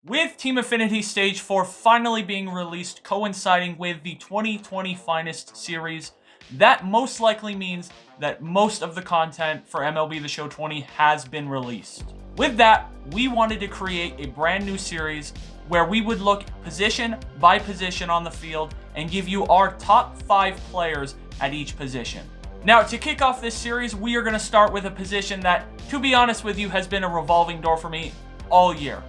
With Team Affinity Stage 4 finally being released, coinciding with the 2020 Finest series, that most likely means that most of the content for MLB The Show 20 has been released. With that, we wanted to create a brand new series where we would look position by position on the field and give you our top 5 players at each position. Now, to kick off this series, we are going to start with a position that, to be honest with you, has been a revolving door for me all year.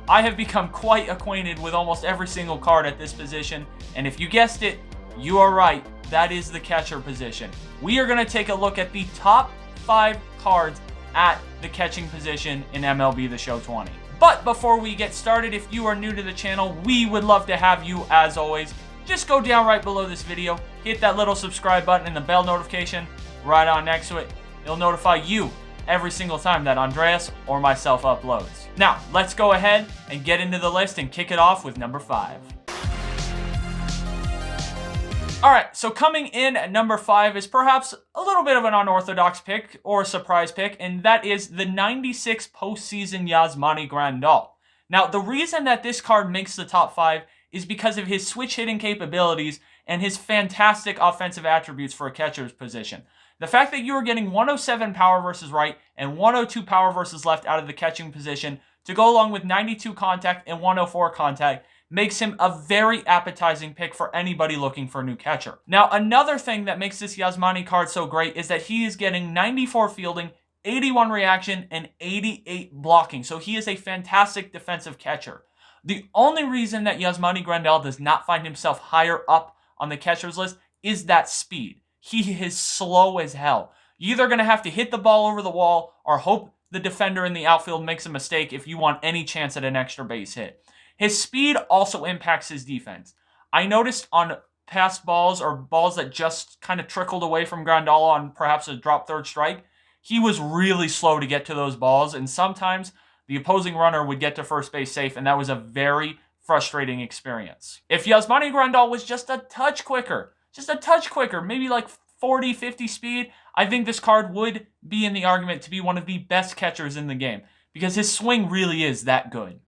I have become quite acquainted with almost every single card at this position, and if you guessed it, you are right, that is the catcher position. We are going to take a look at the top 5 cards at the catching position in MLB The Show 20. But before we get started, if you are new to the channel, we would love to have you, as always. Just go down right below this video, hit that little subscribe button and the bell notification right on next to it. It'll notify you every single time that Andreas or myself uploads. Now, let's go ahead and get into the list and kick it off with number 5. Alright, so coming in at number 5 is perhaps a little bit of an unorthodox pick or a surprise pick, and that is the 96 postseason Yasmani Grandal. Now, the reason that this card makes the top 5 is because of his switch hitting capabilities and his fantastic offensive attributes for a catcher's position. The fact that you are getting 107 power versus right and 102 power versus left out of the catching position to go along with 92 contact and 104 contact makes him a very appetizing pick for anybody looking for a new catcher. Now, another thing that makes this Yasmani card so great is that he is getting 94 fielding, 81 reaction, and 88 blocking. So he is a fantastic defensive catcher. The only reason that Yasmani Grandal does not find himself higher up on the catcher's list is that speed. He is slow as hell. You're either going to have to hit the ball over the wall or hope the defender in the outfield makes a mistake if you want any chance at an extra base hit. His speed also impacts his defense. I noticed on past balls or balls that just kind of trickled away from Grandal on perhaps a drop third strike, he was really slow to get to those balls, and sometimes the opposing runner would get to first base safe, and that was a very frustrating experience. If Yasmani Grandal was just a touch quicker, maybe like 40, 50 speed, I think this card would be in the argument to be one of the best catchers in the game because his swing really is that good.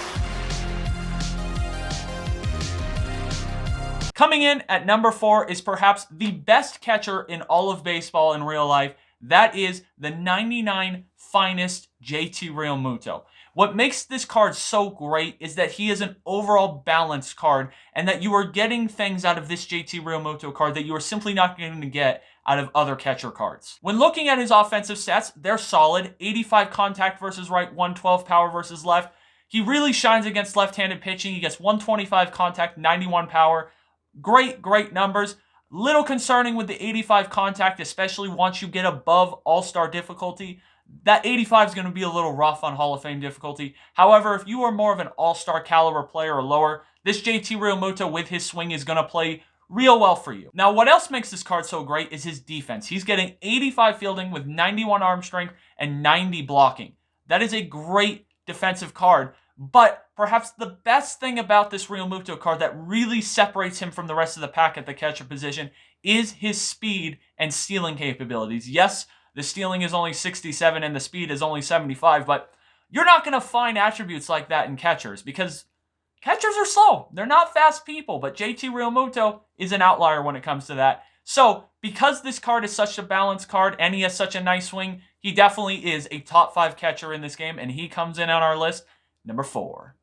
Coming in at number 4 is perhaps the best catcher in all of baseball in real life. That is the 99 Finest JT Realmuto. What makes this card so great is that he is an overall balanced card and that you are getting things out of this JT Realmuto card that you are simply not going to get out of other catcher cards. When looking at his offensive stats, they're solid. 85 contact versus right, 112 power versus left. He really shines against left-handed pitching. He gets 125 contact, 91 power. Great numbers. Little concerning with the 85 contact, especially once you get above all-star difficulty. That 85 is going to be a little rough on Hall of Fame difficulty. However, if you are more of an all-star caliber player or lower, this JT Realmuto with his swing is going to play real well for you. Now, what else makes this card so great is his defense. He's getting 85 fielding with 91 arm strength and 90 blocking. That is a great defensive card, but perhaps the best thing about this Realmuto card that really separates him from the rest of the pack at the catcher position is his speed and stealing capabilities. Yes, the stealing is only 67 and the speed is only 75, but you're not going to find attributes like that in catchers because catchers are slow. They're not fast people, but JT Realmuto is an outlier when it comes to that. So, because this card is such a balanced card and he has such a nice swing, he definitely is a top 5 catcher in this game, and he comes in on our list, number 4.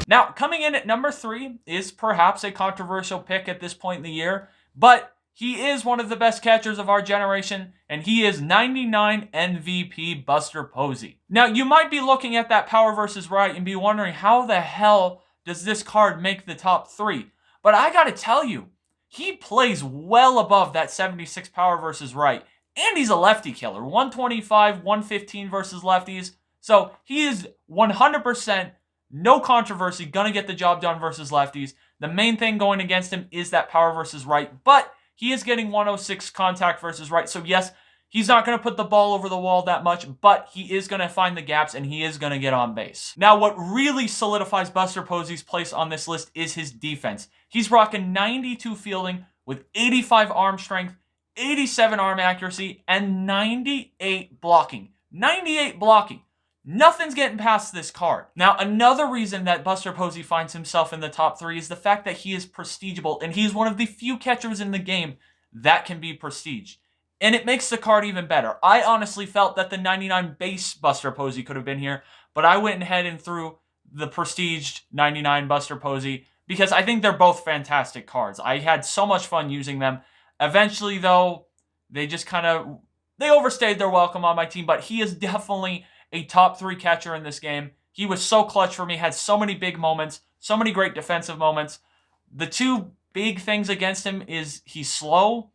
Now, coming in at number 3 is perhaps a controversial pick at this point in the year, but he is one of the best catchers of our generation, and he is 99 MVP Buster Posey. Now, you might be looking at that power versus right and be wondering how the hell does this card make the top 3? But I gotta tell you, he plays well above that 76 power versus right, and he's a lefty killer. 125, 115 versus lefties. So he is 100%, no controversy, gonna get the job done versus lefties. The main thing going against him is that power versus right, but he is getting 106 contact versus right. So yes, he's not going to put the ball over the wall that much, but he is going to find the gaps and he is going to get on base. Now, what really solidifies Buster Posey's place on this list is his defense. He's rocking 92 fielding with 85 arm strength, 87 arm accuracy, and 98 blocking. 98 blocking. Nothing's getting past this card. Now, another reason that Buster Posey finds himself in the top 3 is the fact that he is prestigeable, and he's one of the few catchers in the game that can be prestiged. And it makes the card even better. I honestly felt that the 99 base Buster Posey could have been here, but I went ahead and threw the prestiged 99 Buster Posey because I think they're both fantastic cards. I had so much fun using them. Eventually, though, they overstayed their welcome on my team, but he is definitely a top 3 catcher in this game. He was so clutch for me, had so many big moments, so many great defensive moments. The 2 big things against him is he's slow,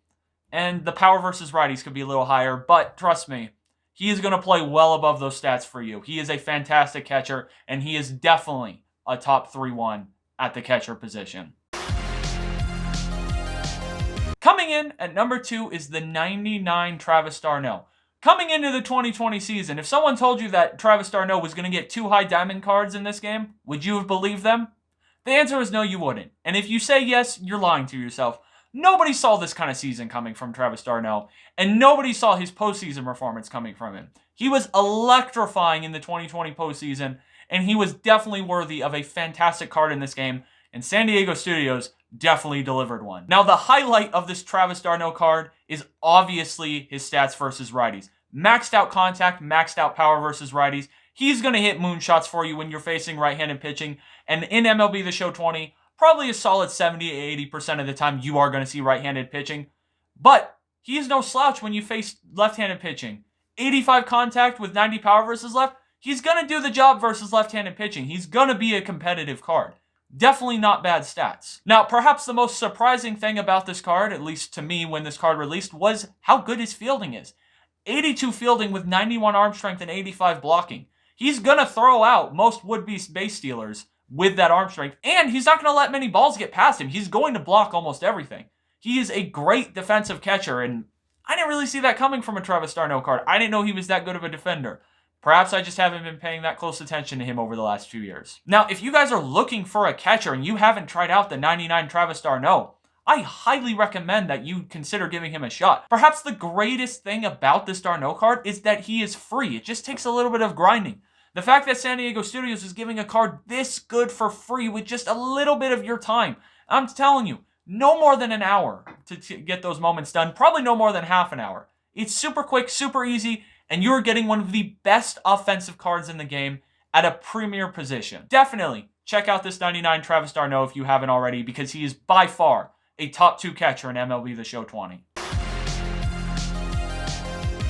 and the power versus righties could be a little higher, but trust me, he is going to play well above those stats for you. He is a fantastic catcher, and he is definitely a top 3-1 at the catcher position. Coming in at number 2 is the 99 Travis d'Arnaud. Coming into the 2020 season, if someone told you that Travis d'Arnaud was going to get 2 high diamond cards in this game, would you have believed them? The answer is no, you wouldn't. And if you say yes, you're lying to yourself. Nobody saw this kind of season coming from Travis d'Arnaud, and nobody saw his postseason performance coming from him. He was electrifying in the 2020 postseason, and he was definitely worthy of a fantastic card in this game, and San Diego Studios definitely delivered one. Now, the highlight of this Travis d'Arnaud card is obviously his stats versus righties. Maxed out contact, maxed out power versus righties. He's going to hit moonshots for you when you're facing right-handed pitching. And in MLB The Show 20, probably a solid 70-80% of the time you are going to see right-handed pitching. But he is no slouch when you face left-handed pitching. 85 contact with 90 power versus left. He's going to do the job versus left-handed pitching. He's going to be a competitive card. Definitely not bad stats. Now, perhaps the most surprising thing about this card, at least to me when this card released, was how good his fielding is. 82 fielding with 91 arm strength and 85 blocking. He's going to throw out most would-be base stealers with that arm strength, and he's not going to let many balls get past him. He's going to block almost everything. He is a great defensive catcher, and I didn't really see that coming from a Travis d'Arnaud card. I didn't know he was that good of a defender. Perhaps I just haven't been paying that close attention to him over the last few years. Now, if you guys are looking for a catcher and you haven't tried out the 99 Travis d'Arnaud, I highly recommend that you consider giving him a shot. Perhaps the greatest thing about this d'Arnaud card is that he is free. It just takes a little bit of grinding. The fact that San Diego Studios is giving a card this good for free with just a little bit of your time, I'm telling you, no more than an hour to get those moments done. Probably no more than half an hour. It's super quick, super easy, and you're getting one of the best offensive cards in the game at a premier position. Definitely check out this 99 Travis d'Arnaud if you haven't already, because he is by far a top 2 catcher in MLB The Show 20.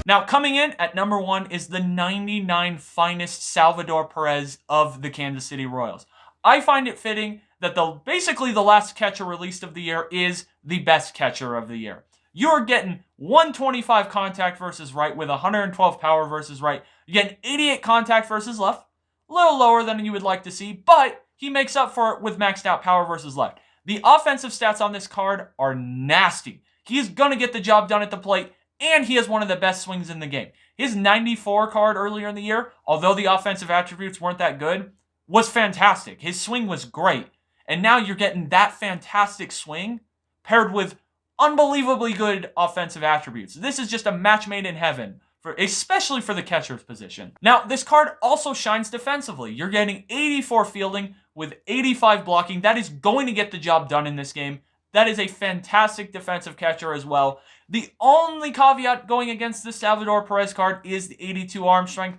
Now, coming in at number 1 is the 99 Finest Salvador Perez of the Kansas City Royals. I find it fitting that basically the last catcher released of the year is the best catcher of the year. You're getting 125 contact versus right with 112 power versus right. You're getting 88 contact versus left. A little lower than you would like to see, but he makes up for it with maxed out power versus left. The offensive stats on this card are nasty. He's going to get the job done at the plate, and he has one of the best swings in the game. His 94 card earlier in the year, although the offensive attributes weren't that good, was fantastic. His swing was great. And now you're getting that fantastic swing paired with unbelievably good offensive attributes. This is just a match made in heaven, especially for the catcher's position. Now, this card also shines defensively. You're getting 84 fielding with 85 blocking. That is going to get the job done in this game. That is a fantastic defensive catcher as well. The only caveat going against this Salvador Perez card is the 82 arm strength.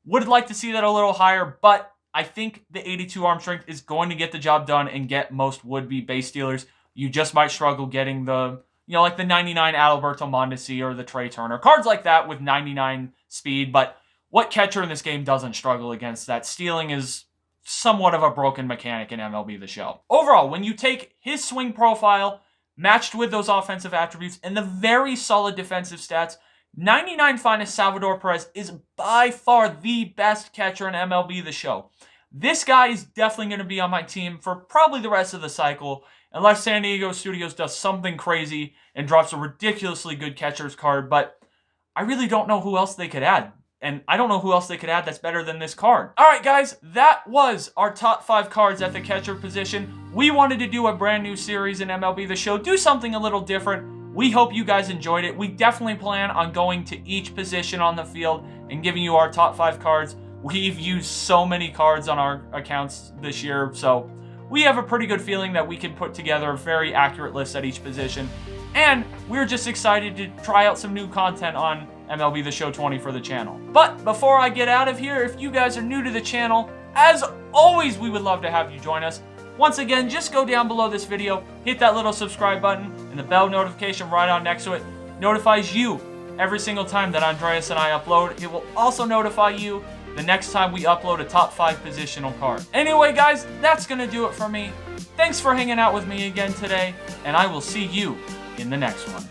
Would like to see that a little higher, but I think the 82 arm strength is going to get the job done and get most would-be base stealers. You just might struggle getting the, like the 99 Adalberto Mondesi or the Trey Turner. Cards like that with 99 speed, but what catcher in this game doesn't struggle against that? Stealing is somewhat of a broken mechanic in MLB The Show. Overall, when you take his swing profile matched with those offensive attributes and the very solid defensive stats, 99 Finest Salvador Perez is by far the best catcher in MLB The Show. This guy is definitely going to be on my team for probably the rest of the cycle, unless San Diego Studios does something crazy and drops a ridiculously good catcher's card, but I really don't know who else they could add. And I don't know who else they could add that's better than this card. All right, guys, that was our top 5 cards at the catcher position. We wanted to do a brand new series in MLB The Show, do something a little different. We hope you guys enjoyed it. We definitely plan on going to each position on the field and giving you our top 5 cards. We've used so many cards on our accounts this year, so we have a pretty good feeling that we can put together a very accurate list at each position. And we're just excited to try out some new content on MLB The Show 20 for the channel. But before I get out of here, if you guys are new to the channel, as always, we would love to have you join us. Once again, just go down below this video, hit that little subscribe button, and the bell notification right on next to it notifies you every single time that Andreas and I upload. It will also notify you the next time we upload a top 5 positional card. Anyway, guys, that's gonna do it for me. Thanks for hanging out with me again today, and I will see you in the next one.